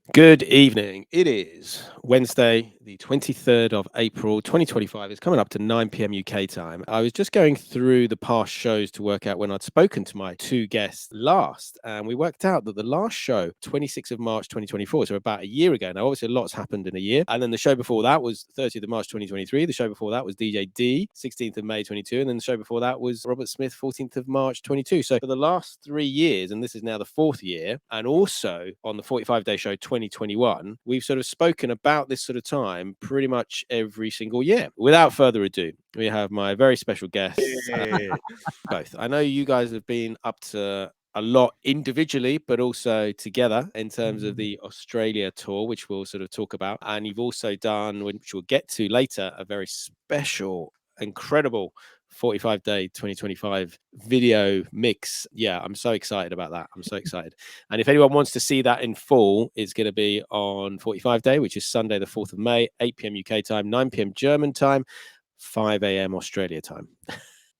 Good evening. It is Wednesday, the 23rd of April, 2025. It's coming up to 9 p.m. UK time. I was just going through the past shows to work out when I'd spoken to my two guests last, and we worked out that the last show, 26th of March, 2024, so about a year ago. Now, obviously, a lot's happened in a year. And then the show before that was 30th of March, 2023. The show before that was DJ D, 16th of May, 22. And then the show before that was Robert Smith, 14th of March, 22. So for the last 3 years, and this is now the fourth year, and also on the 45-day show, 2021, we've sort of spoken about this sort of time pretty much every single year. Without further ado, we have my very special guests, both. I know you guys have been up to a lot individually, but also together in terms of the Australia tour, which we'll sort of talk about. And you've also done, which we'll get to later, a very special, incredible 45-day 2025 video mix. Yeah, I'm so excited about that. I'm so excited. And if anyone wants to see that in full, it's going to be on 45 day, which is Sunday, the 4th of May, 8 p.m. UK time, 9 p.m. German time, 5 a.m. Australia time.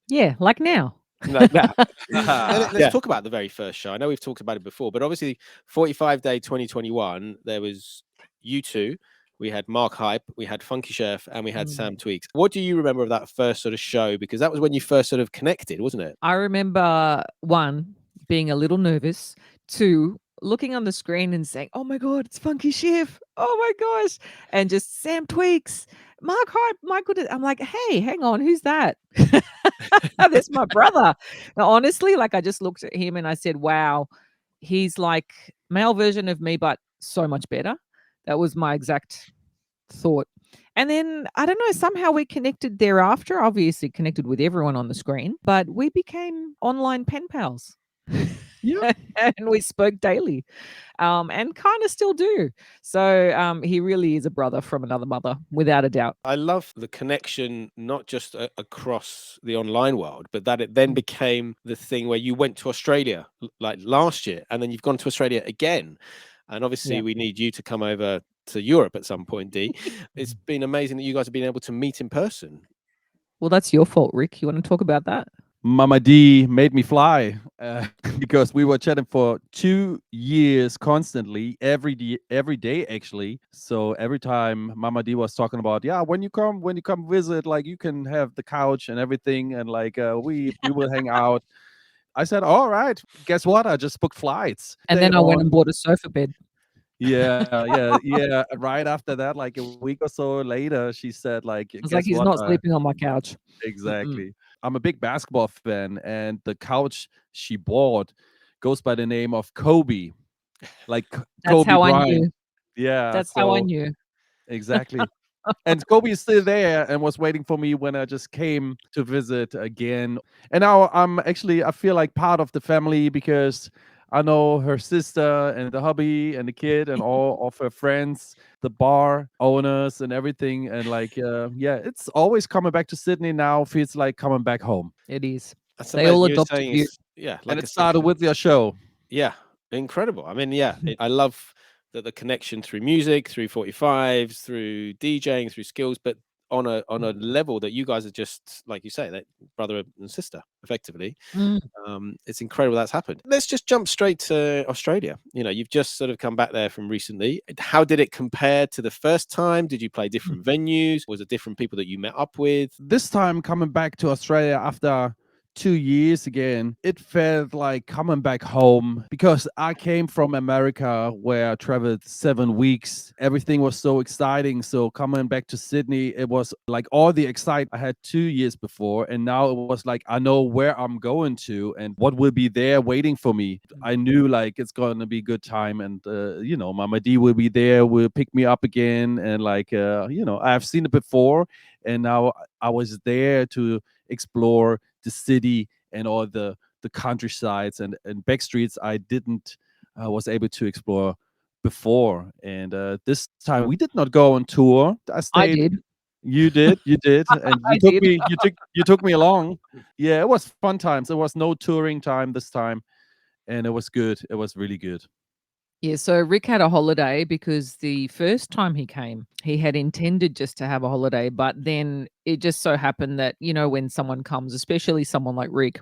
Yeah, like now. Like that. Let's talk about the very first show. I know we've talked about it before, but obviously 45 day 2021, there was you two. We had Mark Hype, we had Funky Chef, and we had Sam Tweaks. What do you remember of that first sort of show? Because that was when you first sort of connected, wasn't it? I remember, one, being a little nervous, two, looking on the screen and saying, "Oh my God, it's Funky Chef. Oh my gosh." And just Sam Tweaks, Mark Hype, my goodness. I'm like, hey, hang on, who's that? That's my brother. Now, honestly, like I just looked at him and I said, wow, he's like male version of me, but so much better. That was my exact thought. And then I don't know, somehow we connected thereafter, obviously connected with everyone on the screen, but we became online pen pals. Yeah. And we spoke daily, and kind of still do. So he really is a brother from another mother, without a doubt. I love the connection, not just across the online world, but that it then became the thing where you went to Australia like last year, and then you've gone to Australia again. And obviously, we need you to come over to Europe at some point, D. It's been amazing that you guys have been able to meet in person. Well, that's your fault, Rick. You want to talk about that? Mama D made me fly because we were chatting for 2 years constantly, every day actually. So every time Mama D was talking about, yeah, when you come visit, like you can have the couch and everything, and like we will hang out. I said, all right. Guess what? I just booked flights. And then I went and bought a sofa bed. Yeah. Right after that, like a week or so later, she said, like, I was guess like, he's what? not sleeping on my couch. Exactly. I'm a big basketball fan, and the couch she bought goes by the name of Kobe, like That's Kobe how I Bryant. knew. Yeah, That's how I so knew. exactly. And Kobe is still there and was waiting for me when I just came to visit again. And now I feel like part of the family because I know her sister and the hubby and the kid and all of her friends, the bar owners and everything. And like, yeah, it's always coming back to Sydney now. Feels like coming back home. It is. That's They all amazing. You were adopted saying you. yeah, And like it a started second. with your show. Yeah, incredible. I mean, yeah, I love that the connection through music, through 45s, through DJing, through skills, but on a level that you guys are just like you say, that brother and sister, effectively. It's incredible that's happened. Let's just jump straight to Australia. You know, you've just sort of come back there from recently. How did it compare to the first time? Did you play different venues? Was it different people that you met up with? This time coming back to Australia after 2 years again, it felt like coming back home because I came from America where I traveled 7 weeks. Everything was so exciting. So coming back to Sydney, it was like all the excitement I had 2 years before. And now it was like, I know where I'm going to and what will be there waiting for me. I knew like it's going to be a good time. And, Mama D will be there, will pick me up again. And like, I've seen it before. And now I was there to explore the city and all the countrysides and back streets I didn't was able to explore before. And this time we did not go on tour. I I stayed. did. You did, and I did. you took me along. Yeah, it was fun times. There was no touring time this time, and it was good. It was really good. Yeah, so Rick had a holiday because the first time he came, he had intended just to have a holiday, but then it just so happened that, when someone comes, especially someone like Rick,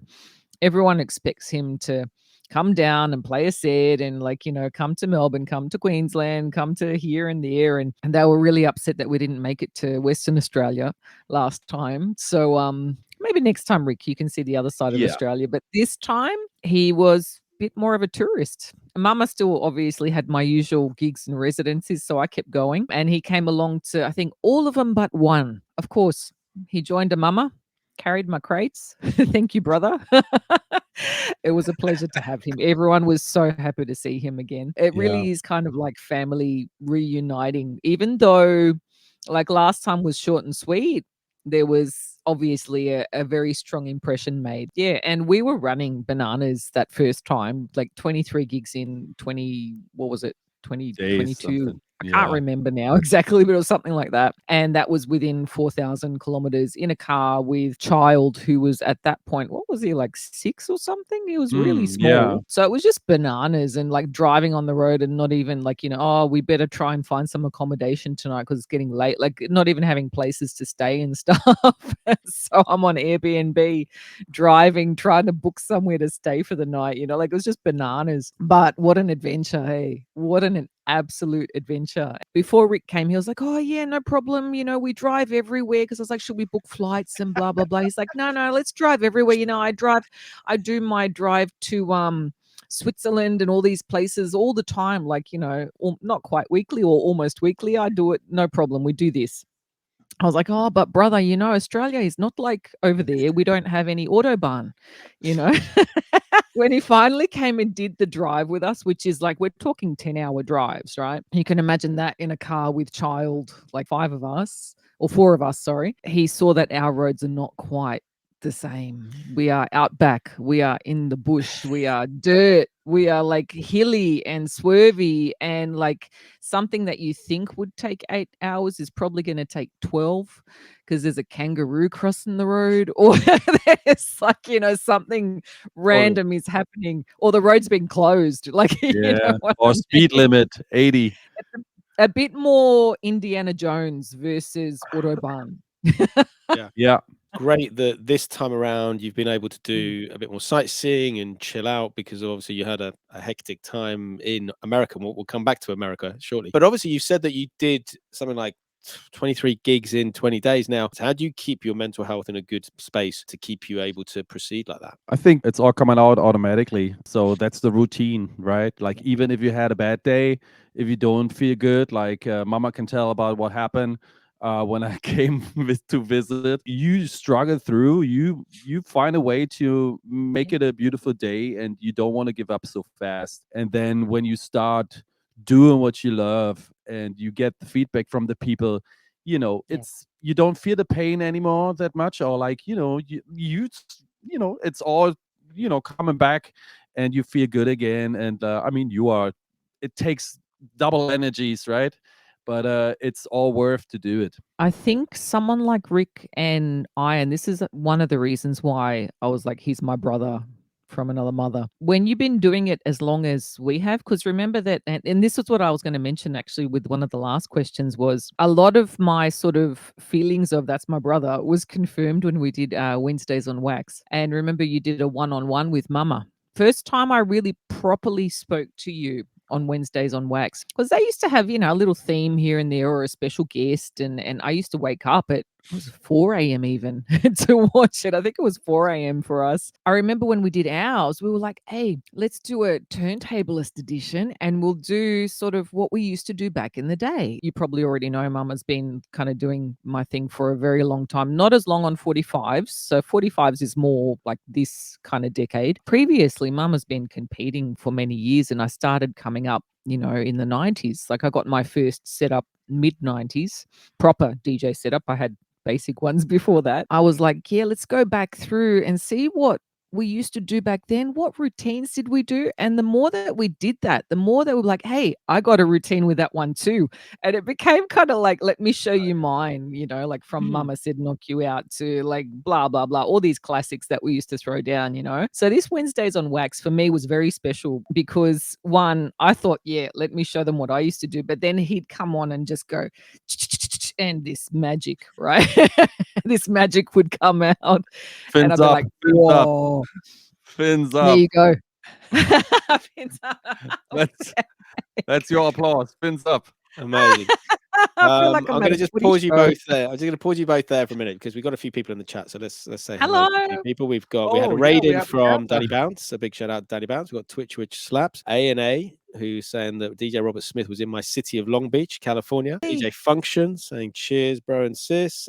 everyone expects him to come down and play a set and like, come to Melbourne, come to Queensland, come to here and there. And they were really upset that we didn't make it to Western Australia last time. So maybe next time, Rick, you can see the other side of Yeah. Australia. But this time he was a bit more of a tourist. Mama still obviously had my usual gigs and residencies, so I kept going. And he came along to, I think, all of them but one. Of course, he joined a mama, carried my crates. Thank you, brother. It was a pleasure to have him. Everyone was so happy to see him again. It Yeah. really is kind of like family reuniting, even though like last time was short and sweet. There was obviously a very strong impression made. Yeah. And we were running bananas that first time, like 23 gigs in 20, what was it? Days, 2022. something. I can't Yeah. remember now exactly, but it was something like that. And that was within 4,000 kilometers in a car with child who was at that point, what was he, like 6 or something? He was really small. Yeah. So it was just bananas and like driving on the road and not even like, oh, we better try and find some accommodation tonight because it's getting late. Like not even having places to stay and stuff. So I'm on Airbnb driving, trying to book somewhere to stay for the night, like it was just bananas. But what an adventure, hey, what an absolute adventure. Before Rick came, he was like, oh yeah, no problem, we drive everywhere, because I was like, should we book flights and blah blah blah. He's like, no, let's drive everywhere. I do my drive to Switzerland and all these places all the time, like not quite weekly or almost weekly. I do it, no problem, we do this. I was like, oh, but brother, Australia is not like over there. We don't have any Autobahn, When he finally came and did the drive with us, which is like, we're talking 10-hour drives, right? You can imagine that in a car with child, like 5 of us, or 4 of us, sorry. He saw that our roads are not quite the same. We are out back. We are in the bush. We are dirt. We are like hilly and swervy, and like something that you think would take 8 hours is probably going to take 12 because there's a kangaroo crossing the road, or there's like, something random is happening, or the road's been closed. Like, Yeah. what Or I speed mean? limit 80. A bit more Indiana Jones versus Autobahn. Yeah. Great that this time around you've been able to Mm. do a bit more sightseeing and chill out, because obviously you had a hectic time in America. We'll come back to America shortly. But obviously you said that you did something like 23 gigs in 20 days now. How do you keep your mental health in a good space to keep you able to proceed like that? I think it's all coming out automatically. So that's the routine, right? Like even if you had a bad day, if you don't feel good, like Mama can tell about what happened when I came to visit. You struggle through. You find a way to make it a beautiful day, and you don't want to give up so fast. And then when you start doing what you love, and you get the feedback from the people, Yeah. it's you don't feel the pain anymore that much, or like it's all coming back, and you feel good again. And I mean, it takes double energies, right? But it's all worth to do it. I think someone like Rick and this is one of the reasons why I was like, he's my brother from another mother. When you've been doing it as long as we have, because remember that, and this is what I was going to mention actually with one of the last questions, was a lot of my sort of feelings of that's my brother was confirmed when we did Wednesdays on Wax. And remember, you did a one-on-one with Mama. First time I really properly spoke to you on Wednesdays on Wax, because they used to have, a little theme here and there or a special guest. And I used to wake up at, it was 4 a.m. even to watch it. I think it was 4 a.m. for us. I remember when we did ours, we were like, hey, let's do a turntablist edition and we'll do sort of what we used to do back in the day. You probably already know Mama's been kind of doing my thing for a very long time. Not as long on 45s. So 45s is more like this kind of decade. Previously, Mama's been competing for many years, and I started coming up, in the 90s. Like I got my first setup mid 90s, proper DJ setup. I had basic ones before that. I was like, yeah, let's go back through and see what we used to do back then. What routines did we do? And the more that we did that, the more they were like, hey, I got a routine with that one too. And it became kind of like, let me show you mine, like from Mama Said Knock You Out to like blah, blah, blah, all these classics that we used to throw down, So this Wednesdays on Wax for me was very special because one, I thought, yeah, let me show them what I used to do. But then he'd come on and just go, and this magic, right? This magic would come out. And I'd Fins be up, like, fins up, whoa, fins there up. you go. Fins up. That's your applause. Fins up. Amazing. I feel like I'm I'm going at to a just footy pause you show. both there. I'm just going to pause you both there for a minute because we've got a few people in the chat. So let's say hello to a few Hello. people. We had a Oh, raid we in have from Amanda. Danny Bounce. A big shout out to Danny Bounce. We've got Twitch which slaps. A&A, who's saying that DJ Robert Smith was in my city of Long Beach, California. DJ Function saying cheers, bro and sis.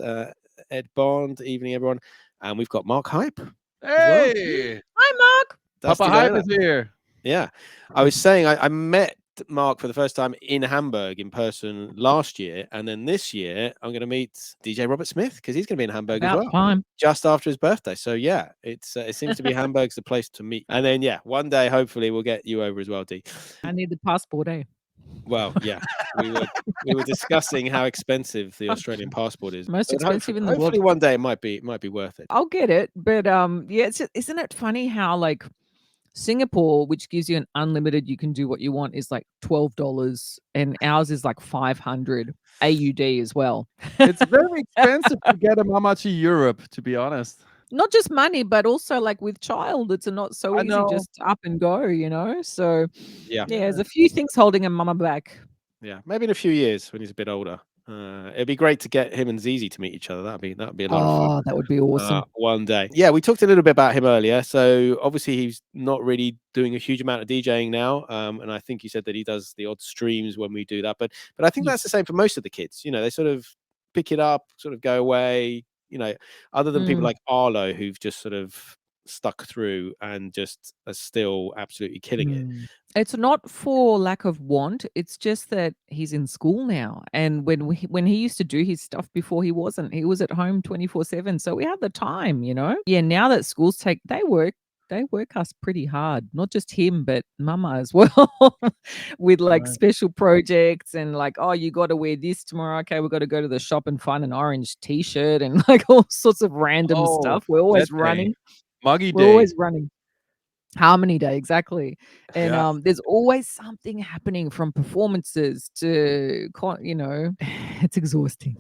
Ed Bond, evening everyone. And we've got Mark Hype. Hey, Hi, Mark. Papa Dusty Hype Donut. is here. Yeah. I was saying I met Mark for the first time in Hamburg in person last year, and then this year I'm going to meet DJ Robert Smith because he's going to be in Hamburg as About well, time. just after his birthday. So yeah, it seems to be Hamburg's the place to meet. And then yeah, one day hopefully we'll get you over as well, D. I need the passport, eh? Well, yeah, we were discussing how expensive the Australian passport is. Most But expensive in the world. hopefully one day it might be worth it. I'll get it, but yeah, isn't it funny how like Singapore, which gives you an unlimited, you can do what you want, is like $12, and ours is like 500 AUD as well. It's very expensive to get a mama to Europe, to be honest. Not just money, but also like with child, it's not so I easy know. just up and go, you know. So Yeah. there's a few things holding a mama back. Yeah, maybe in a few years when he's a bit older. It'd be great to get him and Zizi to meet each other. That'd be a lot of fun. Oh, that would be awesome. One day. Yeah, we talked a little bit about him earlier. So obviously he's not really doing a huge amount of DJing now. And I think you said that he does the odd streams when we do that. But I think that's the same for most of the kids. You know, they sort of pick it up, sort of go away, you know, other than people like Arlo who've just sort of stuck through and just are still absolutely killing it. It's not for lack of want. It's just that he's in school now, and when he used to do his stuff before, he wasn't. He was at home 24/7, so we had the time, you know. Yeah, now that schools they work us pretty hard. Not just him, but Mama as well, with like special projects and like, oh, you got to wear this tomorrow. Okay, we got to go to the shop and find an orange T-shirt and like all sorts of random stuff. We're always running. Muggy We're day. always running. Harmony Day, exactly. And Yeah. there's always something happening from performances to, you know, it's exhausting.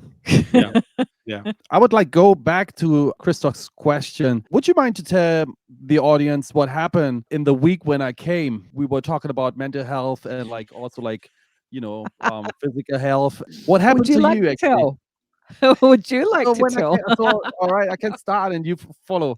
Yeah. I would like go back to Criztoz's question. Would you mind to tell the audience what happened in the week when I came? We were talking about mental health and like also like, you know, physical health. What happened Would you to like you to actually? tell? Would you like So to when I tell? so all right, I can start and you follow.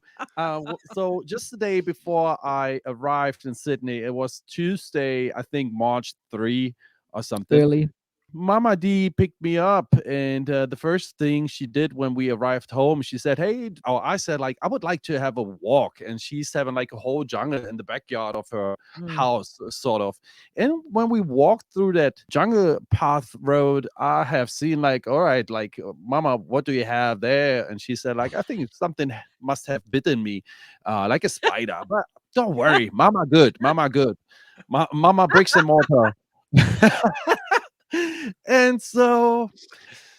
So just the day before I arrived in Sydney, it was Tuesday, I think March 3 or something. Early. Mama D picked me up, and the first thing she did when we arrived home, she said, "Hey," or I said, like, "I would like to have a walk," and she's having like a whole jungle in the backyard of her house, sort of. And when we walked through that jungle path road, I have seen like, all right, like, Mama, what do you have there? And she said, like, I think something must have bitten me, like a spider. But don't worry, Mama good, Mama good, Mama bricks and mortar. And so,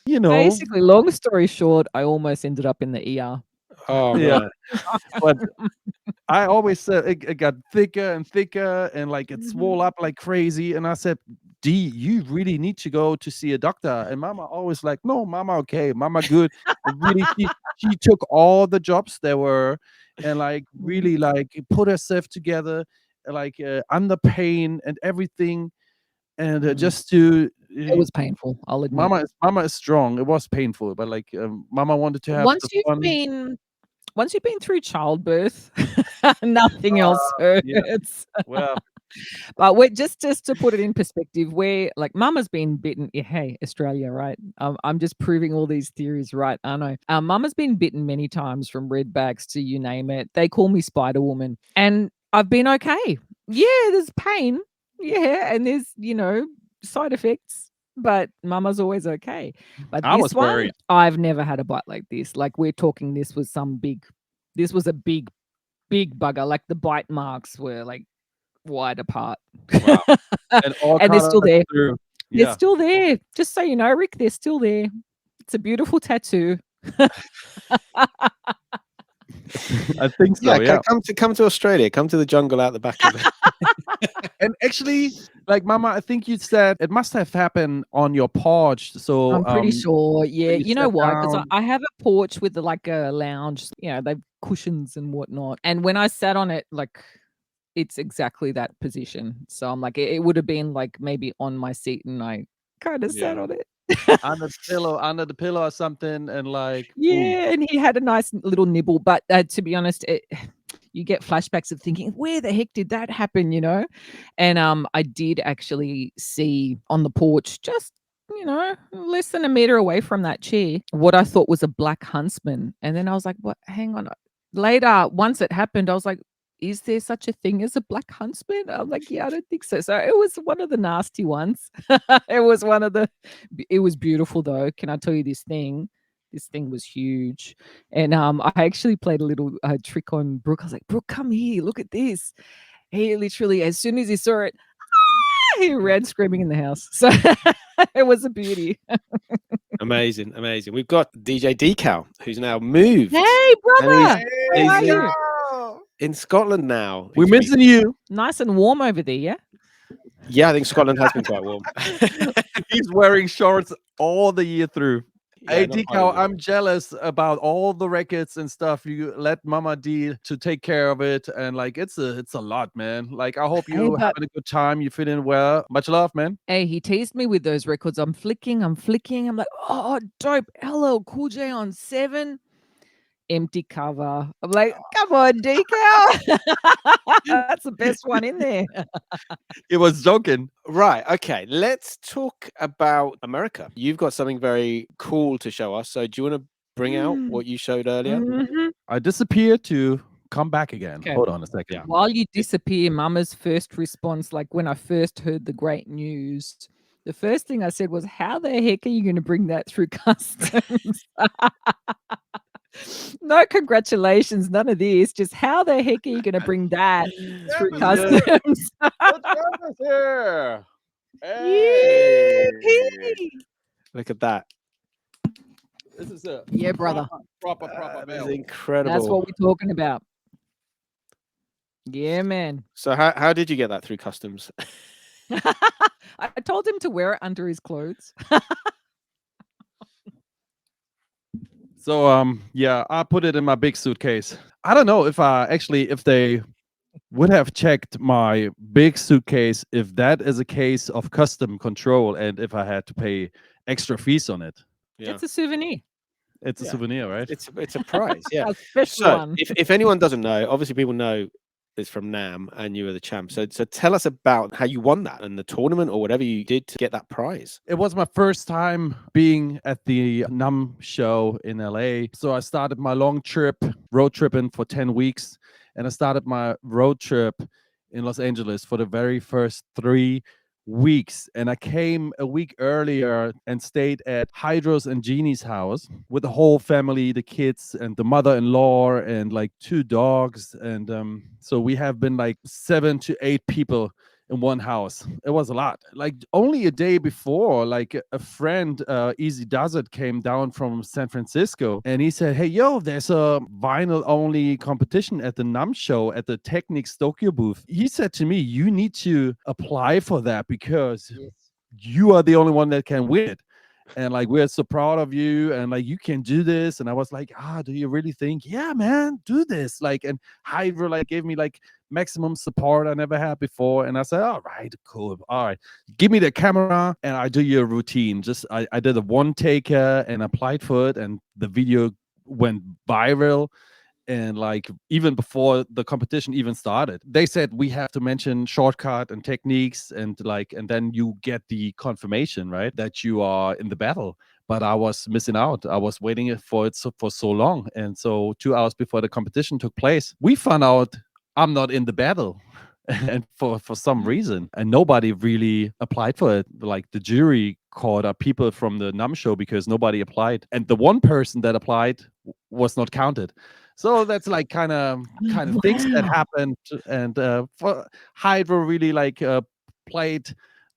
you know, Basically, long story short, I almost ended up in the ER. Oh yeah. no. But I always said it got thicker and thicker and like it swole up like crazy. And I said, D, you really need to go to see a doctor. And Mama always like, no, Mama, okay, Mama, good. And really, she took all the jobs there were and like really like put herself together, like under pain and everything. And just to It was painful, I'll admit. Mama is strong. It was painful, but like Mama wanted to have Once the you've fun. been through childbirth, nothing else hurts. Yeah. Well, But we're just to put it in perspective, we're like Mama's been bitten. Yeah, hey, Australia, right? I'm just proving all these theories right, aren't I? Mama's been bitten many times from redbacks to you name it. They call me Spider Woman, and I've been okay. Yeah, there's pain. Yeah, and there's, you know, side effects, but Mama's always okay. But I this was one, worried. I've never had a bite like this. Like we're talking, this was a big bugger. Like the bite marks were like wide apart. Wow. And all And they're still there. through. They're Yeah. still there. Just so you know, Rick, they're still there. It's a beautiful tattoo. I think so. Yeah. Come to Australia. Come to the jungle out the back of it. And actually, like Mama, I think you said it must have happened on your porch. So I'm pretty sure. Yeah. you You know sat why? Because down. I have a porch with like a lounge, you know, they've cushions and whatnot. And when I sat on it, like it's exactly that position. So I'm like, it would have been like maybe on my seat, and I kind of sat Yeah. on it. Under the pillow or something, and like boom. Yeah, and he had a nice little nibble. But to be honest, you get flashbacks of thinking, where the heck did that happen? And I did actually see on the porch, just less than a meter away from that chair, what I thought was a black huntsman. And then I was like, what? Hang on. Later, once it happened, I was like, is there such a thing as a black huntsman? I'm like, yeah, I don't think so. So it was one of the nasty ones. It was beautiful though. Can I tell you this thing? This thing was huge. And I actually played a little trick on Brooke. I was like, Brooke, come here, look at this. He literally, as soon as he saw it, he ran screaming in the house. So it was a beauty. Amazing. We've got DJ Decal, who's now moved. Hey, brother. He's How are in, you? in Scotland now. We're missing you. Nice and warm over there, yeah? Yeah, I think Scotland has been quite warm. He's wearing shorts all the year through. Yeah, Hey not Decal, quite I'm jealous about all the records and stuff. You let Mama D to take care of it, and like it's a lot, man. Like I hope Hey, you but having a good time. You fit in well. Much love, man. hey, he teased me with those records. I'm flicking. I'm like, oh, dope. LL Cool J on 7. Empty cover. I'm like, come on, Decal. That's the best one in there. It was joking. Right. Okay. Let's talk about America. You've got something very cool to show us. So do you want to bring out what you showed earlier? Mhm. I disappeared to come back again. Okay. Hold on a second. Yeah. While you disappear, Mama's first response, like when I first heard the great news, the first thing I said was, how the heck are you going to bring that through customs? No congratulations, none of this. Just how the heck are you going to bring that through customs? What's here? Yippee! Look at that. This is a Yeah, brother. proper That is bell. incredible. That's what we're talking about. Yeah, man. So how did you get that through customs? I told him to wear it under his clothes. So yeah, I put it in my big suitcase. I don't know if they would have checked my big suitcase if that is a case of custom control and if I had to pay extra fees on it. Yeah. It's a souvenir. It's a souvenir, right? It's a prize, yeah. A special So one. if anyone doesn't know, obviously people know it's from NAMM and you were the champ. So tell us about how you won that and the tournament or whatever you did to get that prize. It was my first time being at the NAMM show in LA. So I started my road tripping for 10 weeks. And I started my road trip in Los Angeles for the very first 3 weeks. And I came a week earlier and stayed at Hydro's and Jeannie's house with the whole family, the kids and the mother-in-law and like 2 dogs. And so we have been like 7 to 8 people in one house. It was a lot. Like only a day before, like a friend, Easy Does It, came down from San Francisco and he said, hey, yo, there's a vinyl only competition at the NAMM show at the Technics Tokyo booth. He said to me, you need to apply for that because you are the only one that can win it. And like, we're so proud of you and like, you can do this. And I was like, do you really think? Yeah, man, do this. Like, and Hydro like gave me like maximum support I never had before. And I said, all right, cool. All right, give me the camera and I do your routine. I did a 1-taker and applied for it. And the video went viral. And like even before the competition even started, they said we have to mention shortcut and techniques and then you get the confirmation, right, that you are in the battle. But I was missing out. I was waiting for it for so long. And so 2 hours before the competition took place, we found out I'm not in the battle. And for some reason, and nobody really applied for it. Like the jury called up people from the NAMM show because nobody applied, and the one person that applied was not counted. So that's like kind of things that happened. And for Hydro really played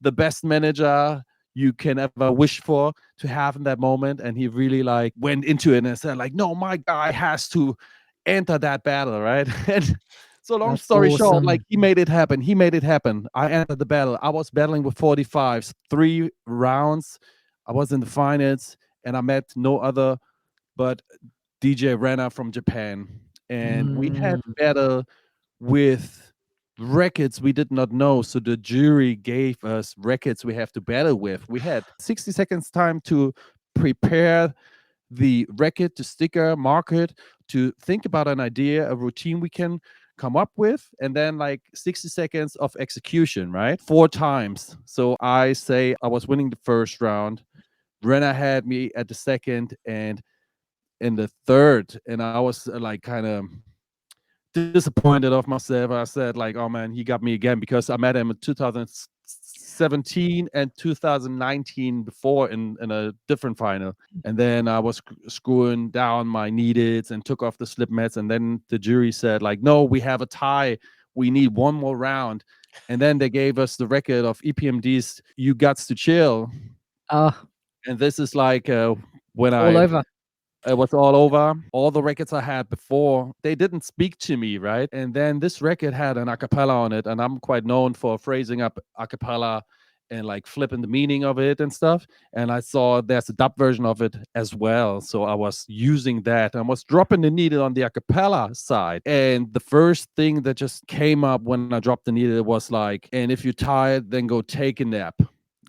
the best manager you can ever wish for to have in that moment, and he really like went into it and said like, no, my guy has to enter that battle, right? And so long That's story short, awesome. like he made it happen. I entered the battle. I was battling with 45s, 3 rounds. I was in the finals and I met no other but DJ Rena from Japan. And we had battle with records we did not know. So the jury gave us records we have to battle with. We had 60 seconds time to prepare the record, to sticker, mark it, to think about an idea, a routine we can come up with, and then like 60 seconds of execution, right? 4 times. So I say I was winning the first round. Renner had me at the second and in the third, and I was like kind of disappointed of myself. I said like, oh man, he got me again, because I met him in 2017 and 2019 before in a different final. And then I was screwing down my neededs and took off the slip mats. And then the jury said like, no, we have a tie. We need one more round. And then they gave us the record of EPMD's You Gots to Chill. Oh, And this is like when all over. it was all over. All the records I had before, they didn't speak to me, right? And then this record had an acapella on it, and I'm quite known for phrasing up acapella and like flipping the meaning of it and stuff. And I saw there's a dub version of it as well. So I was using that. I was dropping the needle on the acapella side. And the first thing that just came up when I dropped the needle was like, and if you're tired, then go take a nap.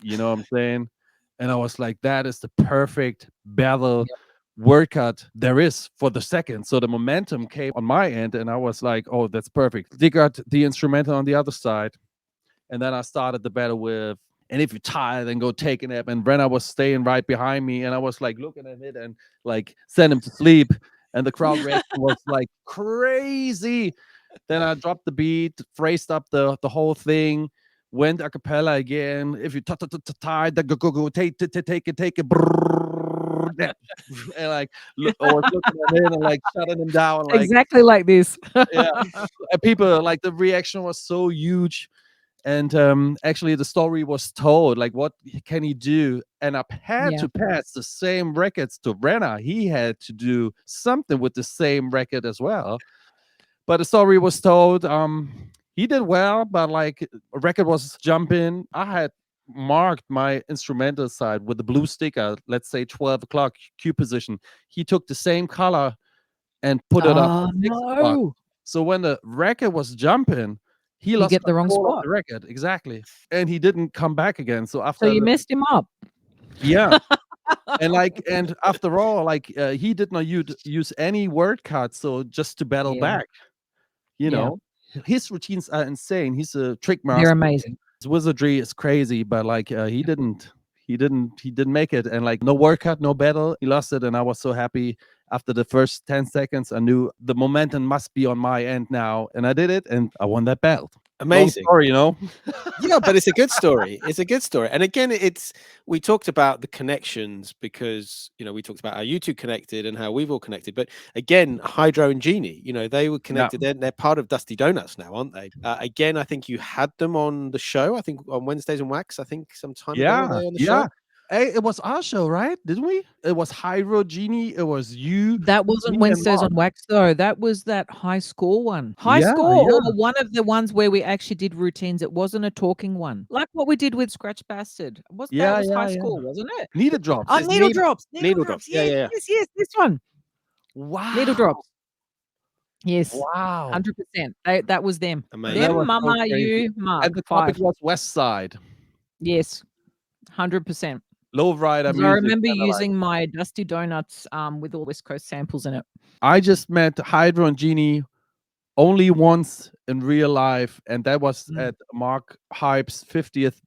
You know what I'm saying? And I was like, that is the perfect battle word cut there is for the second. So the momentum came on my end, and I was like, oh, that's perfect. They got the instrumental on the other side. And then I started the battle with, and if you're tired, then go take a nap. And Brenna was staying right behind me, and I was like looking at it and like send him to sleep. And the crowd reaction was like crazy. Then I dropped the beat, phrased up the whole thing, went a cappella again. If you tired, then go take it. And like I was looking at him and like shutting him down, like Exactly like this. yeah. And people like the reaction was so huge. And actually the story was told like, what can he do? And I had Yeah. to pass the same records to Brenna. He had to do something with the same record as well. But the story was told. He did well, but like a record was jumping. I had marked my instrumental side with the blue sticker, let's say 12 o'clock cue position. He took the same color and put it up Oh at 6 o'clock. no. So when the record was jumping, he You lost get the wrong control of spot. the record. Exactly. And he didn't come back again. So So after you messed him up. yeah. And after all, like he did not use any word cards, so just to battle Yeah. back, you Yeah. know. His routines are insane. He's a trick They're master. amazing. His wizardry is crazy, but like he didn't make it. And like no word card, no battle, he lost it. And I was so happy. After the first 10 seconds, I knew the momentum must be on my end now, and I did it, and I won that battle. Long Amazing. story, you know. Yeah, but it's a good story. It's a good story. And again, we talked about the connections because, we talked about how you two connected and how we've all connected. But again, Hydro and Genie, they were connected. They're part of Dusty Donuts now, aren't they? Again, I think you had them on the show. I think on Wednesdays and Wax, I think some time ago were they on the show? Hey, it was our show, right? Didn't we? It was Hydro, Genie. It was you. That wasn't me, and Wednesdays Mark. on Wax though. That was that high score one. High Yeah, score yeah. or one of the ones where we actually did routines. It wasn't a talking one. Like what we did with Scratch Bastard. That Yeah, was yeah, high yeah. score, wasn't it? Needle drops. Oh, It's needle drops. needle drops. Yeah, Yes, yeah, yeah. yes, this one. Wow. Needle drops. Yes. Wow. 100%. That was them. Amazing. That Them, was so Mama, crazy. you, Mark. And the topic 5. was West Side. Yes. 100%. Lowrider Because music. I remember kinda like. using my Dusty Donuts with all West Coast samples in it. I just met Hydro and Genie only once in real life, and that was at Mark Hype's 50th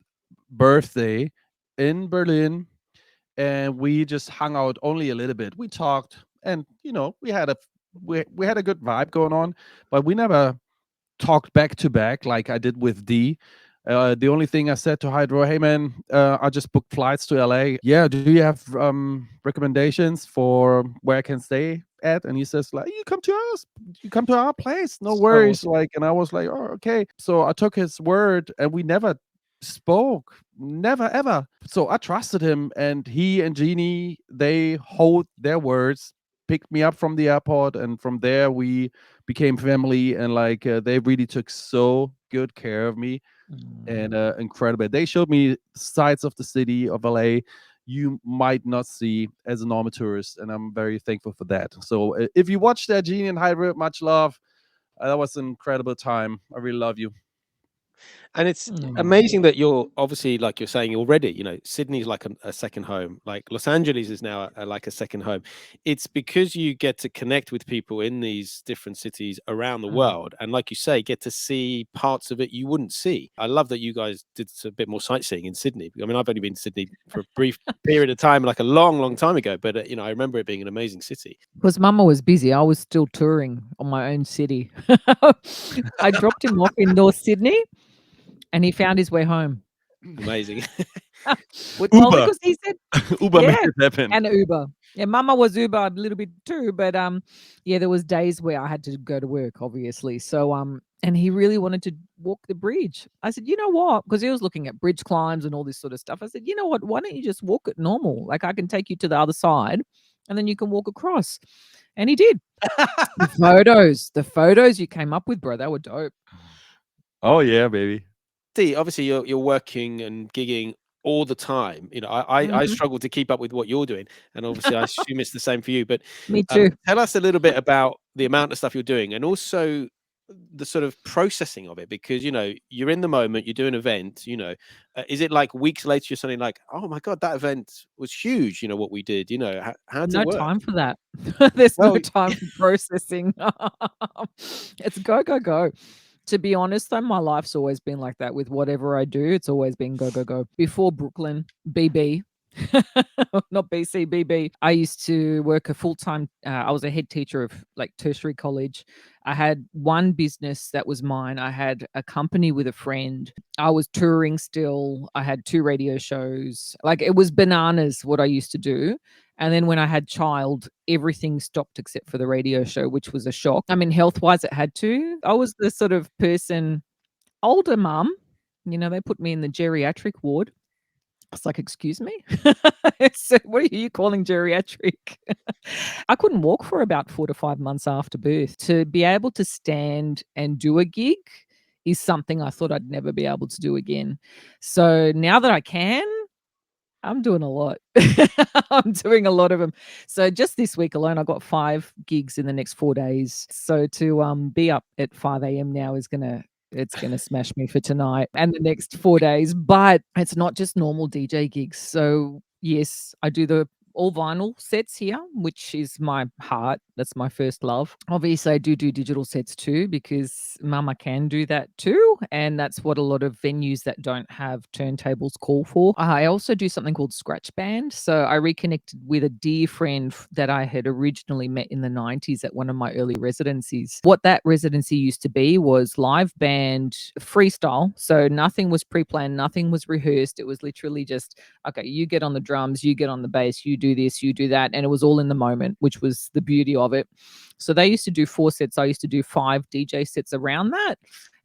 birthday in Berlin. And we just hung out only a little bit. We talked, and we had a good vibe going on, but we never talked back to back like I did with D. The only thing I said to Hydro, hey man, I just booked flights to LA. Yeah, do you have recommendations for where I can stay at? And he says like, you come to our place, no worries. Like, and I was like, oh, okay. So I took his word, and we never spoke, never ever. So I trusted him, and he and Jeannie, they hold their words, picked me up from the airport, and from there we became family. And like they really took so good care of me, and incredible. They showed me sides of the city of LA you might not see as a normal tourist, and I'm very thankful for that. So if you watch that, Genie and Hybrid, much love. That was an incredible time. I really love you. And it's Mm. amazing that you're obviously, like you're saying already, you know, Sydney's like a second home, like Los Angeles is now like a second home. It's because you get to connect with people in these different cities around the world. And like you say, get to see parts of it you wouldn't see. I love that you guys did a bit more sightseeing in Sydney. I mean, I've only been to Sydney for a brief period of time, like a long, long time ago. But, you know, I remember it being an amazing city. Because Mama was busy. I was still touring on my own city. I dropped him off in North Sydney and he found his way home. Amazing. Well, because he said, Uber made yeah, it happen. and Uber. Yeah, Mama was Uber a little bit too, but yeah, there was days where I had to go to work, obviously. So and he really wanted to walk the bridge. I said, you know what? Because he was looking at bridge climbs and all this sort of stuff. I said, you know what? Why don't you just walk it normal? Like I can take you to the other side, and then you can walk across. And he did. The photos you came up with, bro, they were dope. Oh yeah, baby. See, obviously you're working and gigging all the time. You know, I struggle to keep up with what you're doing, and obviously I assume it's the same for you. But Me too. tell us a little bit about the amount of stuff you're doing, and also the sort of processing of it, because you know you're in the moment, you do an event. You know, is it like weeks later you're suddenly like, oh my god, that event was huge? You know what we did. You know, how does No it work? time for that. There's no Well, time for processing. It's go, go, go. To be honest, though, my life's always been like that with whatever I do. It's always been go, go, go. Before Brooklyn, BB, not BC, BB, I used to work a full-time, I was a head teacher of like tertiary college. I had one business that was mine. I had a company with a friend. I was touring still. I had 2 radio shows. Like it was bananas what I used to do. And then when I had child, everything stopped except for the radio show, which was a shock. I mean, health-wise, it had to. I was the sort of person, older mum, you know, they put me in the geriatric ward. I was like, excuse me? So what are you calling geriatric? I couldn't walk for about 4 to 5 months after birth. To be able to stand and do a gig is something I thought I'd never be able to do again. So now that I can, I'm doing a lot. I'm doing a lot of them. So just this week alone, I got 5 gigs in the next 4 days. So to be up at 5 a.m. now is it's gonna smash me for tonight and the next 4 days. But it's not just normal DJ gigs. So yes, I do the all vinyl sets here, which is my heart. That's my first love. Obviously, I do digital sets too because Mama can do that too, and that's what a lot of venues that don't have turntables call for. I also do something called Scratch Band. So I reconnected with a dear friend that I had originally met in the 90s at one of my early residencies. What that residency used to be was live band freestyle. So nothing was pre-planned, nothing was rehearsed. It was literally just, okay, you get on the drums, you get on the bass, you do this, you do that. And it was all in the moment, which was the beauty of it. So they used to do 4 sets. I used to do 5 DJ sets around that.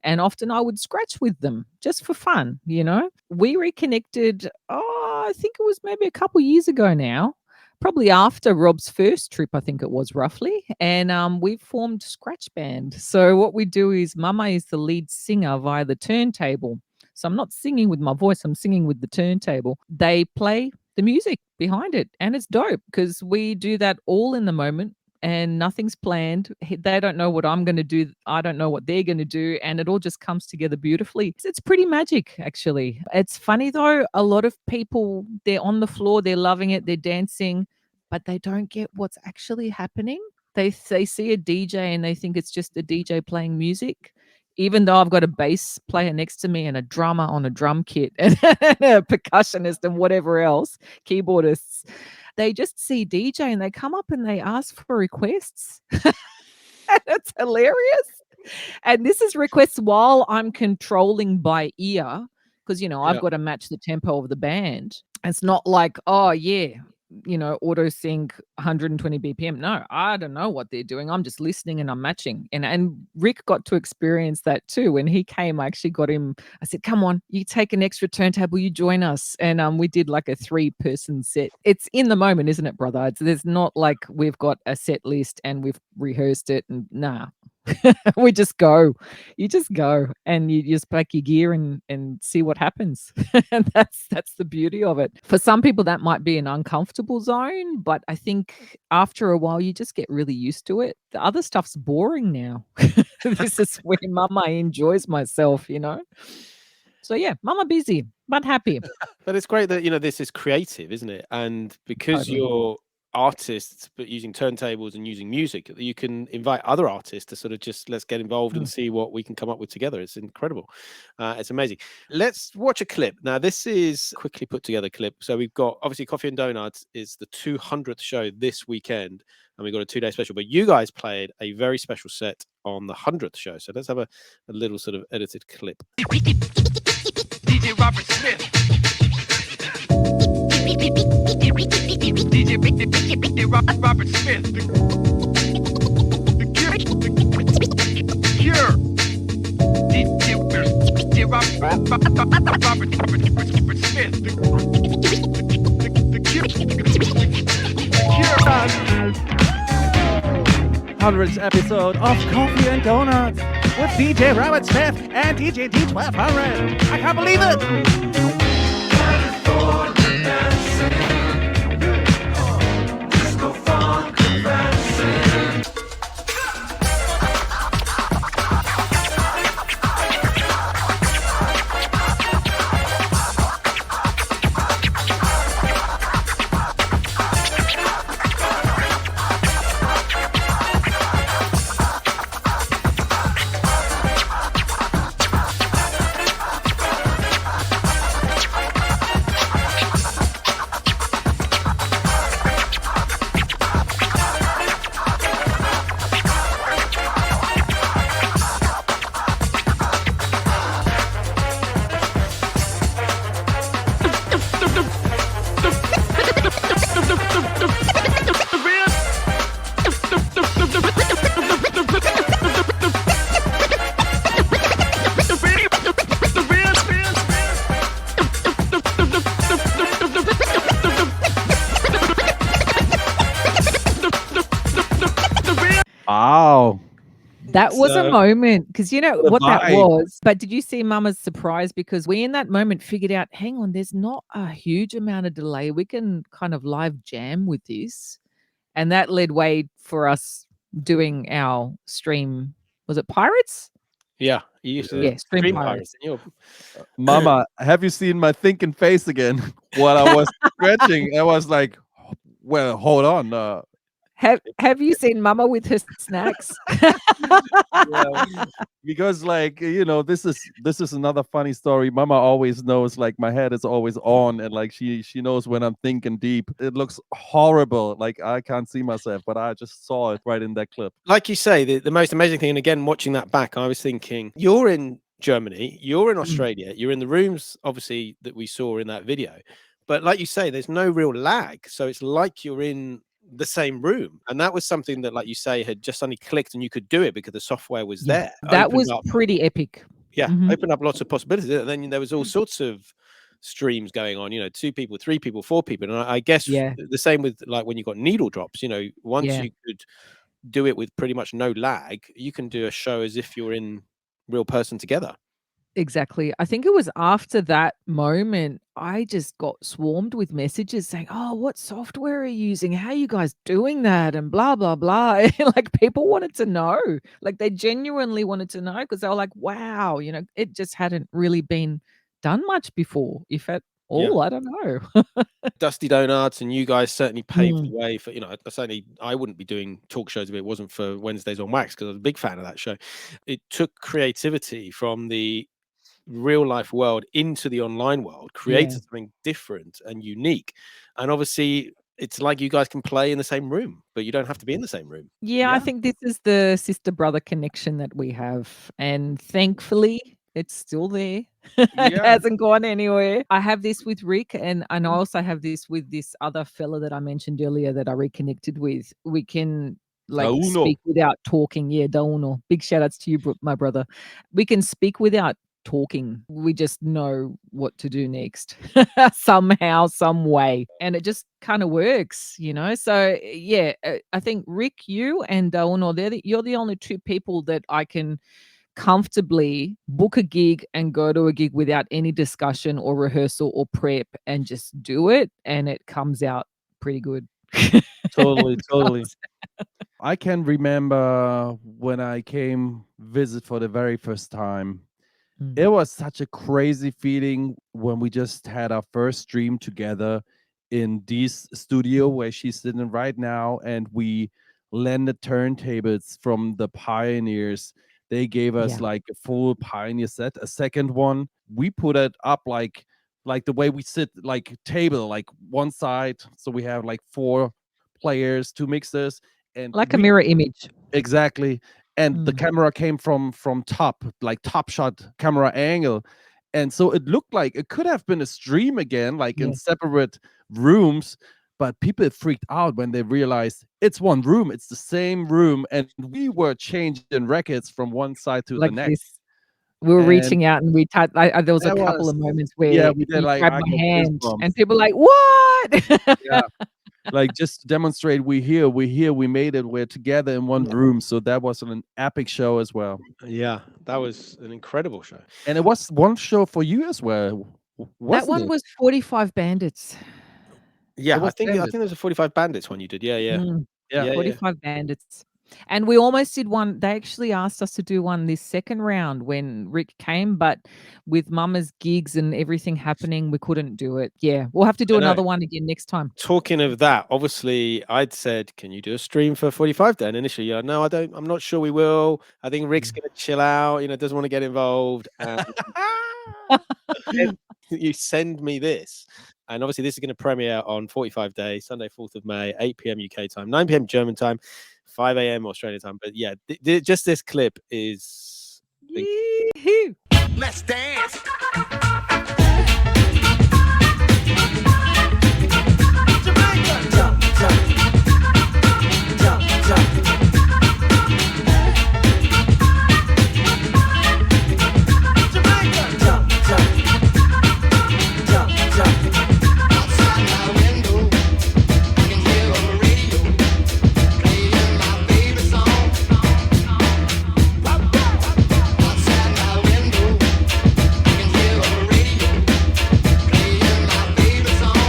And often I would scratch with them just for fun, you know. We reconnected, I think it was maybe a couple years ago now, probably after Rob's first trip, I think it was roughly. And we formed Scratch Band. So what we do is Mama is the lead singer via the turntable. So I'm not singing with my voice, I'm singing with the turntable. They play the music behind it. And it's dope because we do that all in the moment and nothing's planned. They don't know what I'm going to do. I don't know what they're going to do. And it all just comes together beautifully. It's pretty magic, actually. It's funny, though. A lot of people, they're on the floor, they're loving it, they're dancing, but they don't get what's actually happening. They see a DJ and they think it's just a DJ playing music. Even though I've got a bass player next to me and a drummer on a drum kit and a percussionist and whatever else, keyboardists, they just see DJ and they come up and they ask for requests. It's hilarious. And this is requests while I'm controlling by ear because, you know, I've got to match the tempo of the band. It's not like, oh, yeah, you know, auto sync 120 BPM. No, I don't know what they're doing. I'm just listening and I'm matching. And Rick got to experience that too. When he came, I actually got him. I said, come on, you take an extra turntable, you join us. And we did like a 3-person set. It's in the moment, isn't it, brother? There's not like we've got a set list and we've rehearsed it. And nah, We just go. You just go and you just pack your gear and see what happens. And that's the beauty of it. For some people, that might be an uncomfortable zone, but I think after a while, you just get really used to it. The other stuff's boring now. This is where Mama enjoys myself, you know? So yeah, Mama busy, but happy. But it's great that, this is creative, isn't it? And because Totally. you're artists, but using turntables and using music, you can invite other artists to sort of just let's get involved and Mm. see what we can come up with together. It's incredible. It's amazing. Let's watch a clip. Now, this is a quickly put together clip. So we've got, obviously, Coffee and Donuts is the 200th show this weekend, and we've got a 2-day special. But you guys played a very special set on the 100th show. So let's have a little sort of edited clip. DJ Robert Smith. DJ Robert Smith. The Cure. DJ Robert Smith. The Cure. 100th episode of Coffee and Donuts with DJ Robert Smith and DJ D1200. I can't believe it! Wow. That was a moment because you know The what that vibe. was. But did you see Mama's surprise? Because we in that moment figured out, hang on, there's not a huge amount of delay. We can kind of live jam with this. And that led way for us doing our stream. Was it Pirates? Yeah, you used to Yeah, Stream Stream Pirates. Pirates. Mama, have you seen my thinking face again? While I was stretching, I was like, well, hold on. Have you seen Mama with her snacks? Because this is another funny story. Mama always knows like my head is always on and like she knows when I'm thinking deep. It looks horrible. Like I can't see myself, but I just saw it right in that clip. Like you say, the most amazing thing, and again, watching that back, I was thinking, you're in Germany, you're in Australia, you're in the rooms, obviously, that we saw in that video. But like you say, there's no real lag. So it's like you're in the same room. And that was something that, like you say, had just suddenly clicked and you could do it because the software was there. That Opened was up, pretty epic. opened up lots of possibilities. And then there was all sorts of streams going on, 2 people, 3 people, 4 people. And I guess the same with like when you got needle drops, once you could do it with pretty much no lag, you can do a show as if you're in real person together. Exactly. I think it was after that moment, I just got swarmed with messages saying, "Oh, what software are you using? How are you guys doing that?" And blah, blah, blah. Like people wanted to know. Like they genuinely wanted to know because they were like, wow, it just hadn't really been done much before, if at all. I don't know. Dusty Donuts and you guys certainly paved the Mm. way for, I wouldn't be doing talk shows if it wasn't for Wednesdays on Wax because I was a big fan of that show. It took creativity from the real life world into the online world, created something different and unique. And obviously it's like you guys can play in the same room, but you don't have to be in the same room. Yeah, I think this is the sister brother connection that we have. And thankfully, it's still there. It hasn't gone anywhere. I have this with Rick, and I also have this with this other fella that I mentioned earlier that I reconnected with. We can like Dauno. speak without talking. Yeah, Dauno. Big shout outs to you, my brother. We can speak without talking. We just know what to do next somehow, some way. And it just kind of works, you know? So, yeah, I think Rick, you and Uno, you're the only two people that I can comfortably book a gig and go to a gig without any discussion or rehearsal or prep and just do it. And it comes out pretty good. Totally, It totally. comes- I can remember when I came visit for the very first time. Mm. It was such a crazy feeling when we just had our first stream together in Dee's studio where she's sitting right now, and we landed turntables from the Pioneers. They gave us Yeah. like a full Pioneer set, a second one. We put it up like the way we sit, like table, like one side. So we have like 4 players, 2 mixers, and Like a we mirror image. exactly. And the Mm. camera came from top, like top shot camera angle. And so it looked like it could have been a stream again, like in Yeah. separate rooms. But people freaked out when they realized it's one room, it's the same room. And we were changing records from one side to the Like next. this. We were And reaching out and we touched. There was a that couple was, of moments yeah, where we did you like, grabbed I my got hand goosebumps. and people were like, "What?" Yeah. Like just to demonstrate we're here, we made it, we're together in one room. So that was an epic show as well. Yeah, that was an incredible show. And it was one show for you as well, That wasn't one it? was 45 Bandits. Yeah, It was I Bandit. think there's a 45 Bandits one you did. Yeah, yeah. Mm, Yeah. Yeah, yeah. 45 Bandits. And we almost did one. They actually asked us to do one this second round when Rick came, but with Mama's gigs and everything happening, we couldn't do it. Yeah, we'll have to do I know. another one again next time. Talking of that, obviously I'd said, can you do a stream for 45 then initially? Yeah, no, I'm not sure we will. I think Rick's gonna chill out, doesn't want to get involved. And then you send me this. And obviously this is going to premiere on 45 Day, Sunday, 4th of May, 8 p.m. UK time, 9 p.m. German time, 5 a.m. Australian time. But yeah, just this clip is Yee-hoo. Let's dance. Jamaica. Jump, jump. Jump, jump. Jamaica. Jump, jump. Jump, jump. Outside my window, I can hear on the radio playing my favorite song. Outside my window, I can hear on the radio playing my favorite song.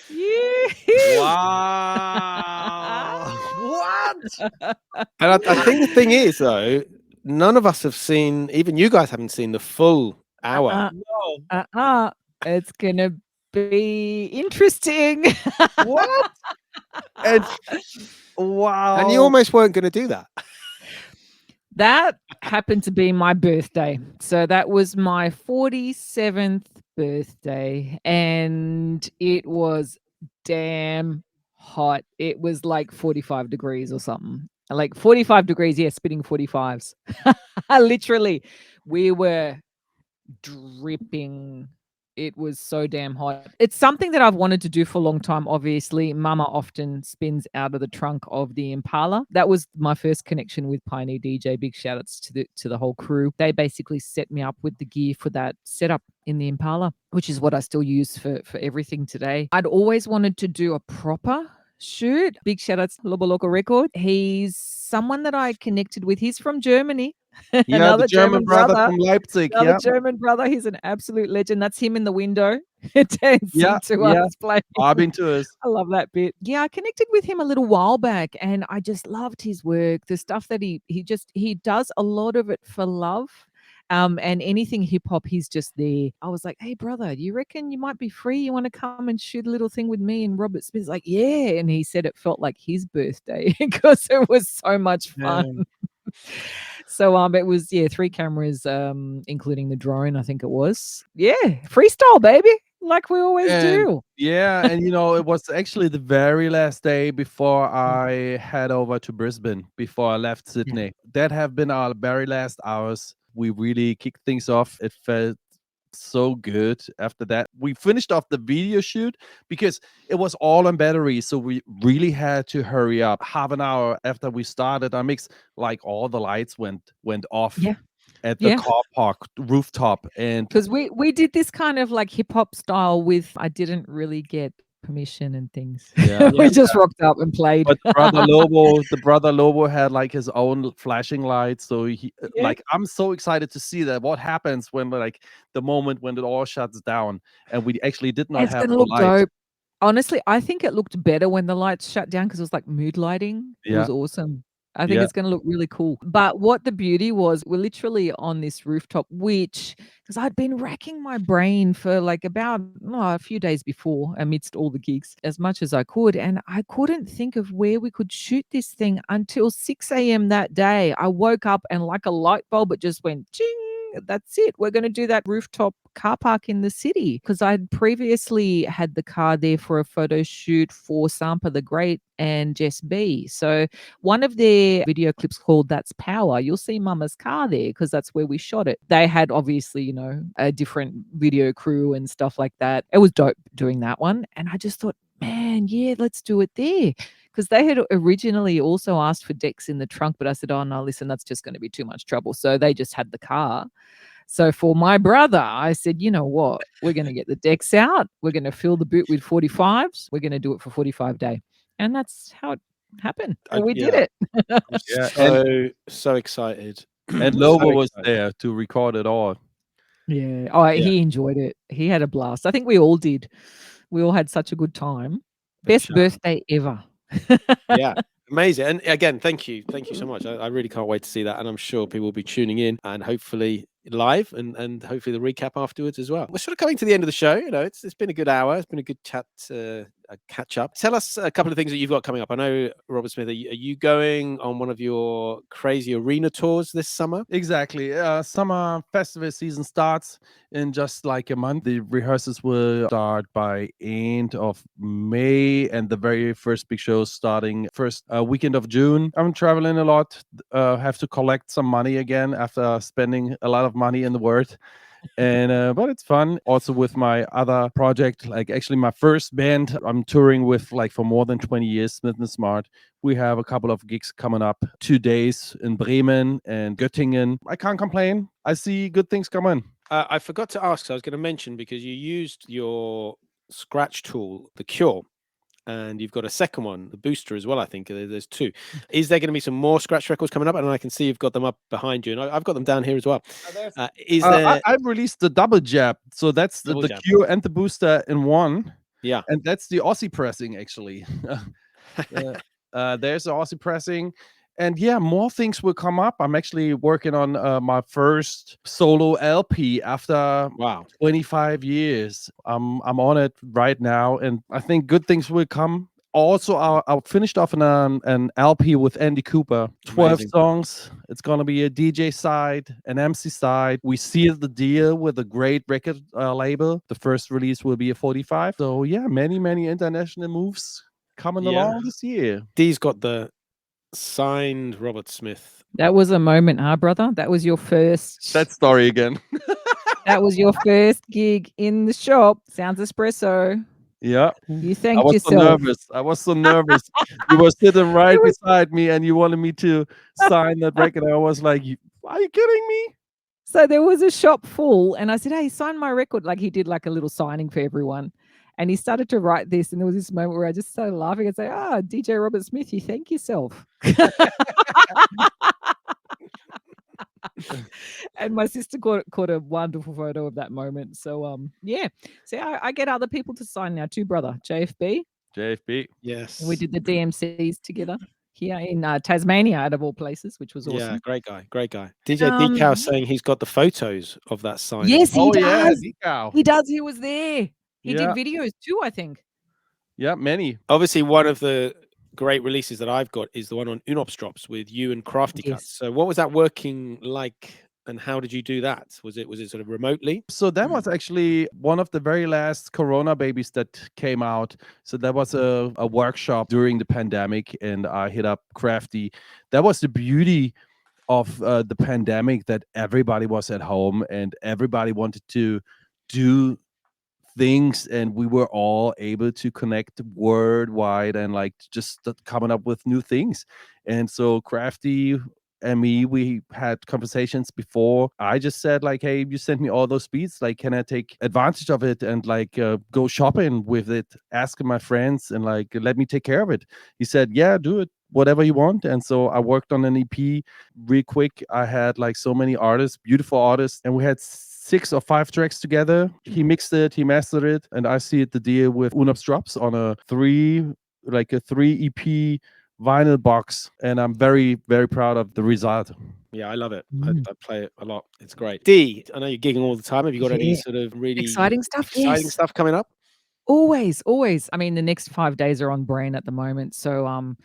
Yee-hoo. Wow. What? and I think the thing is though, none of us have seen, even you guys haven't seen the full hour. No. It's gonna be interesting. What? And wow. And you almost weren't gonna do that. That happened to be my birthday. So that was my 47th birthday, and it was damn hot. It was like 45 degrees or something. Like 45 degrees, yeah, spitting 45s. Literally, we were dripping. It was so damn hot. It's something that I've wanted to do for a long time. Obviously, Mama often spins out of the trunk of the Impala. That was my first connection with Pioneer DJ. Big shout outs to the whole crew. They basically set me up with the gear for that setup in the Impala, which is what I still use for everything today. I'd always wanted to do a proper shoot. Big shout outs to Lobo Loco Record. He's someone that I connected with. He's from Germany. Yeah, Another the German brother from Leipzig. Another Yeah. German brother. He's an absolute legend. That's him in the window dancing Yeah, to yeah. us playing. Bobbing to us. I love that bit. Yeah, I connected with him a little while back, and I just loved his work. The stuff that he does a lot of it for love. And anything hip hop, he's just there. I was like, hey brother, you reckon you might be free? You want to come and shoot a little thing with me and Robert Smith's like, yeah. And he said it felt like his birthday because it was so much fun. So it was 3 cameras, including the drone, I think it was. Yeah, freestyle, baby. like we always And do. yeah, and it was actually the very last day before I head over to Brisbane, before I left Sydney. That have been our very last hours. We really kicked things off. It felt so good after that. We finished off the video shoot because it was all on battery, so we really had to hurry up. Half an hour after we started our mix, like all the lights went off Yeah. at the Yeah. car park rooftop, and Because we did this kind of like hip hop style with I didn't really get permission and things. yeah. We just rocked up and played. But the brother Lobo had like his own flashing lights. So he Yeah. like I'm so excited to see that. What happens when like the moment when it all shuts down and we actually did not It's have gonna the look lights. dope. Honestly, I think it looked better when the lights shut down because it was like mood lighting. It Yeah, was awesome. I think yeah, it's gonna look really cool. But what the beauty was, we're literally on this rooftop, which because I'd been racking my brain for like about a few days before, amidst all the gigs, as much as I could, and I couldn't think of where we could shoot this thing until 6 a.m. that day. I woke up and like a light bulb, it just went ching. That's it. We're going to do that rooftop car park in the city because I'd previously had the car there for a photo shoot for Sampa the Great and Jess B. So one of their video clips called That's Power, you'll see Mama's car there because that's where we shot it. They had obviously, a different video crew and stuff like that. It was dope doing that one. And I just thought, man, yeah, let's do it there. Because they had originally also asked for decks in the trunk, but I said, oh, no, listen, that's just going to be too much trouble. So they just had the car. So for my brother, I said, you know what? We're going to get the decks out. We're going to fill the boot with 45s. We're going to do it for 45 day. And that's how it happened. And we did it. I'm yeah. And so excited. and So Lobo was excited. there to record it all. Yeah. Oh, Yeah. he enjoyed it. He had a blast. I think we all did. We all had such a good time. For Best sure. birthday ever. Yeah. Amazing. And again, thank you. Thank you so much. I really can't wait to see that. And I'm sure people will be tuning in and hopefully live and hopefully the recap afterwards as well. We're sort of coming to the end of the show. It's been a good hour. It's been a good chat, a catch up. Tell us a couple of things that you've got coming up. I know, Robert Smith, are you going on one of your crazy arena tours this summer? Exactly. Summer festival season starts in just like a month. The rehearsals will start by end of May, and the very first big show starting first weekend of June. I'm traveling a lot. Have to collect some money again after spending a lot of money in the world. And but it's fun also with my other project, like actually my first band I'm touring with like for more than 20 years, Smith and Smart. We have a couple of gigs coming up, 2 days in Bremen and Göttingen. I can't complain. I see good things coming. I forgot to ask, so I was going to mention, because you used your scratch tool, the Cure, and you've got a second one, the Booster as well, I think. There's two. Is there going to be some more scratch records coming up? And I can see you've got them up behind you, and I've got them down here as well. Is there... I've released the double jab. So that's Double the jab. Cure and the Booster in one. Yeah. And that's the Aussie pressing, actually. There's the Aussie pressing. And yeah, more things will come up. I'm actually working on my first solo LP after Wow. 25 years. I'm on it right now, and I think good things will come. Also, I finished off an LP with Andy Cooper, 12 Amazing. songs. It's gonna be a DJ side, an MC side. We sealed the deal with a great record label. The first release will be a 45. So yeah, many international moves coming along this year. Dee's got the signed Robert Smith. That was a moment, huh, brother? That was your first. That story again. That was your first gig in the shop. Sounds Espresso. Yeah. You I thanked was yourself. so nervous. I was so nervous. You were sitting right beside me and you wanted me to sign that record. I was like, are you kidding me? So there was a shop full, and I said, hey, sign my record. Like he did like a little signing for everyone. And he started to write this, and there was this moment where I just started laughing and say, DJ Robert Smith, you thank yourself. And my sister caught a wonderful photo of that moment. So yeah. See, I get other people to sign now too, brother. JFB. Yes. We did the DMCs together here in Tasmania, out of all places, which was awesome. Yeah, great guy. DJ Decal saying he's got the photos of that sign. Yes, he does. Yeah, He does. He was there. He did Yeah. videos too, I think. Yeah, many. Obviously, one of the great releases that I've got is the one on Unopstrops with you and Crafty Yes. Cuts. So what was that working like And how did you do that? Was it sort of remotely? So that was actually one of the very last Corona babies that came out. So that was a workshop during the pandemic, and I hit up Crafty. That was the beauty of the pandemic, that everybody was at home and everybody wanted to do things, and we were all able to connect worldwide and like just coming up with new things. And so Crafty and me, we had conversations before. I just said like, hey, you sent me all those beats, like can I take advantage of it and like go shopping with it, asking my friends and like let me take care of it. He said, yeah, do it, whatever you want. And so I worked on an EP real quick. I had like so many artists, beautiful artists, and we had 6 or 5 tracks together. He mixed it, he mastered it, and I see it the deal with Unops Drops on a 3 EP vinyl box, and I'm very, very proud of the result. Yeah, I love it. Mm. I play it a lot. It's great. D, I know you're gigging all the time. Have you got any Yeah. sort of really Exciting stuff. exciting Yes. stuff coming up? Always, always. I mean, the next 5 days are on brain at the moment. So,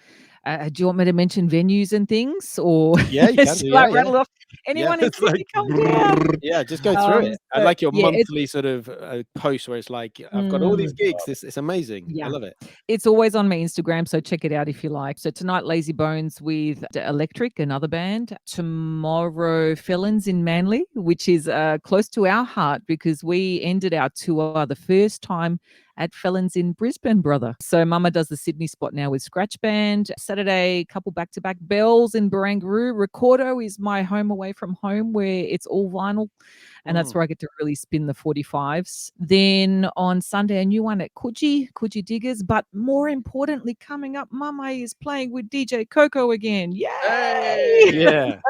do you want me to mention venues and things, or Yeah, you can should do. I Yeah, rattle yeah. off anyone in It's like Sydney? Come down. Yeah, just go through it. I So, like your yeah, it's monthly sort of post where it's like, I've got all these gigs. It's amazing. I yeah. love it. It's always on my Instagram, so check it out if you like. So tonight, Lazy Bones with the Electric, another band. Tomorrow, Felons in Manly, which is close to our heart because we ended our tour the first time at Felons in Brisbane, brother. So Mama does the Sydney spot now with Scratch Band. Saturday, couple back-to-back Bells in Barangaroo. Recordo is my home away from home where it's all vinyl. And that's where I get to really spin the 45s. Then on Sunday, a new one at Coogee Diggers. But more importantly, coming up, Mama is playing with DJ Coco again. Yay! Yeah.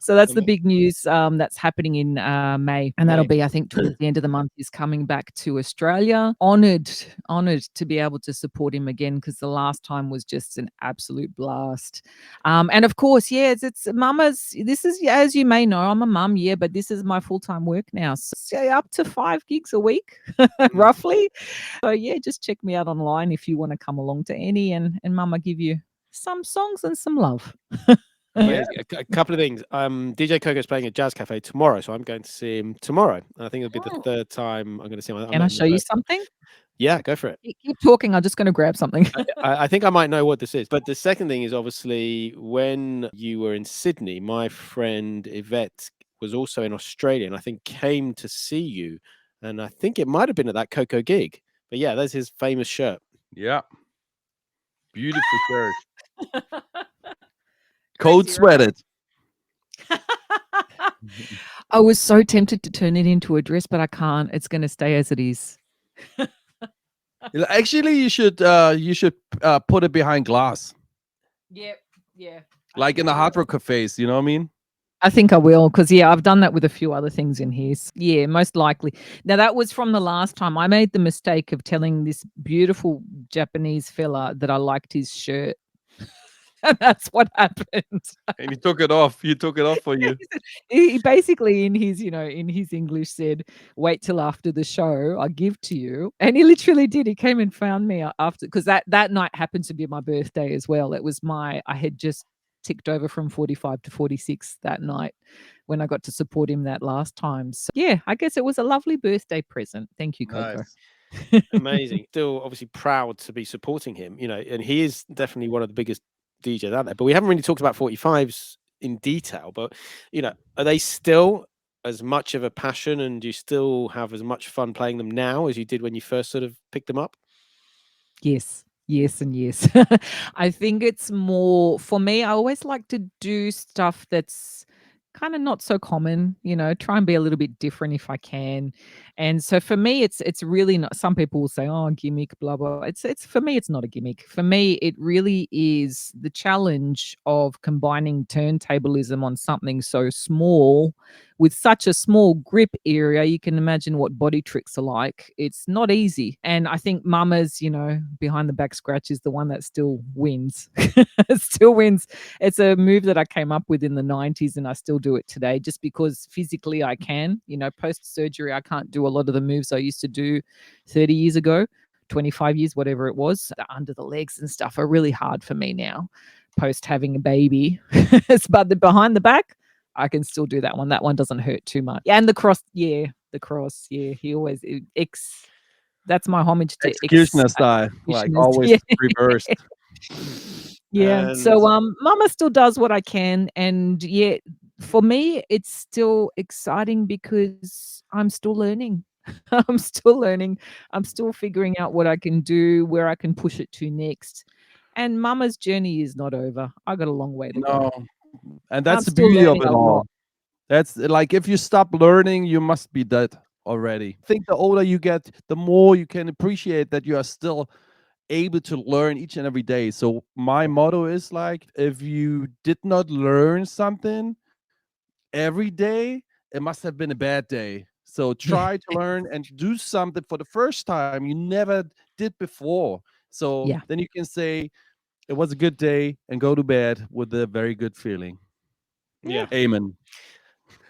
So that's the big news that's happening in May. And that'll be, I think, towards the end of the month, is coming back to Australia. Honoured to be able to support him again, because the last time was just an absolute blast. And of course, yes, it's Mama's. This is, as you may know, I'm a mum, yeah, but this is my full-time work now. So up to 5 gigs a week, roughly. So yeah, just check me out online if you want to come along to any, and Mama give you some songs and some love. Amazing. A couple of things. DJ Coco's playing at Jazz Cafe tomorrow, so I'm going to see him tomorrow. And I think it'll be the third time I'm going to see him. Can I show you something? Yeah, go for it. Keep talking. I'm just going to grab something. I think I might know what this is. But the second thing is, obviously, when you were in Sydney, my friend Yvette was also in Australia, and I think came to see you. And I think it might have been at that Coco gig. But yeah, there's his famous shirt. Yeah. Beautiful shirt. Cold sweated. I was so tempted to turn it into a dress, but I can't. It's going to stay as it is. Actually, you should put it behind glass, Yeah. like in the Hard Rock cafes. You know what I mean? I think I will, because I've done that with a few other things in here. Yeah, most likely. Now that was from the last time. I made the mistake of telling this beautiful Japanese fella that I liked his shirt. And that's what happened. And he took it off. He took it off for you. He basically, in his English, said, "Wait till after the show, I'll give to you." And he literally did. He came and found me after, because that night happened to be my birthday as well. It was I had just ticked over from 45 to 46 that night when I got to support him that last time. So yeah, I guess it was a lovely birthday present. Thank you, Coco. Nice. Amazing. Still obviously proud to be supporting him, and he is definitely one of the biggest DJs out there. But we haven't really talked about 45s in detail, but are they still as much of a passion, and do you still have as much fun playing them now as you did when you first sort of picked them up? Yes, and yes. I think it's more for me. I always like to do stuff that's kind of not so common, try and be a little bit different if I can. And so for me, it's really not. Some people will say, "Oh, gimmick, blah blah." It's for me, it's not a gimmick. For me, it really is the challenge of combining turntablism on something so small with such a small grip area. You can imagine what body tricks are like. It's not easy. And I think Mama's, behind the back scratch is the one that still wins. It still wins. It's a move that I came up with in the 90s, and I still do it today just because physically I can. Post surgery, I can't do a lot of the moves I used to do 30 years ago, 25 years, whatever it was. The under the legs and stuff are really hard for me now, post having a baby. But the behind the back, I can still do that one. That one doesn't hurt too much. And the cross, yeah. He always that's my homage to Executioner style, like executioners. always Yeah. reversed. Yeah. And So mama still does what I can. And yeah, for me, it's still exciting because I'm still learning. I'm still learning. I'm still figuring out what I can do, where I can push it to next. And mama's journey is not over. I got a long way to go. No, and I'm that's the still beauty of learning it a lot. all. That's like if you stop learning, you must be dead already. I think the older you get, the more you can appreciate that you are still able to learn each and every day. So my motto is like, if you did not learn something every day, it must have been a bad day. So Yeah. try to learn and do something for the first time you never did before. So Yeah. then you can say it was a good day and go to bed with a very good feeling. yeah. Amen.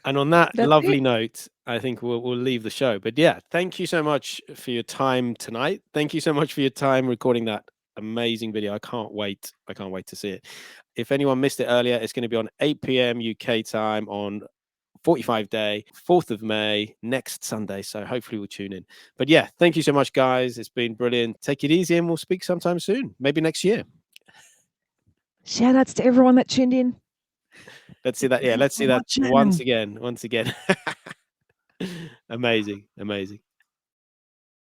And on that That's lovely it. note, I think we'll leave the show. But yeah, thank you so much for your time tonight. Thank you so much for your time recording that amazing video. I can't wait. I can't wait to see it. If anyone missed it earlier, it's going to be on 8 p.m. UK time on 45 day, 4th of May, next Sunday. So hopefully we'll tune in. But yeah, thank you so much, guys. It's been brilliant. Take it easy and we'll speak sometime soon, maybe next year. Shout outs to everyone that tuned in. Let's see that. Yeah, Thanks let's for see that watching. once again. Amazing.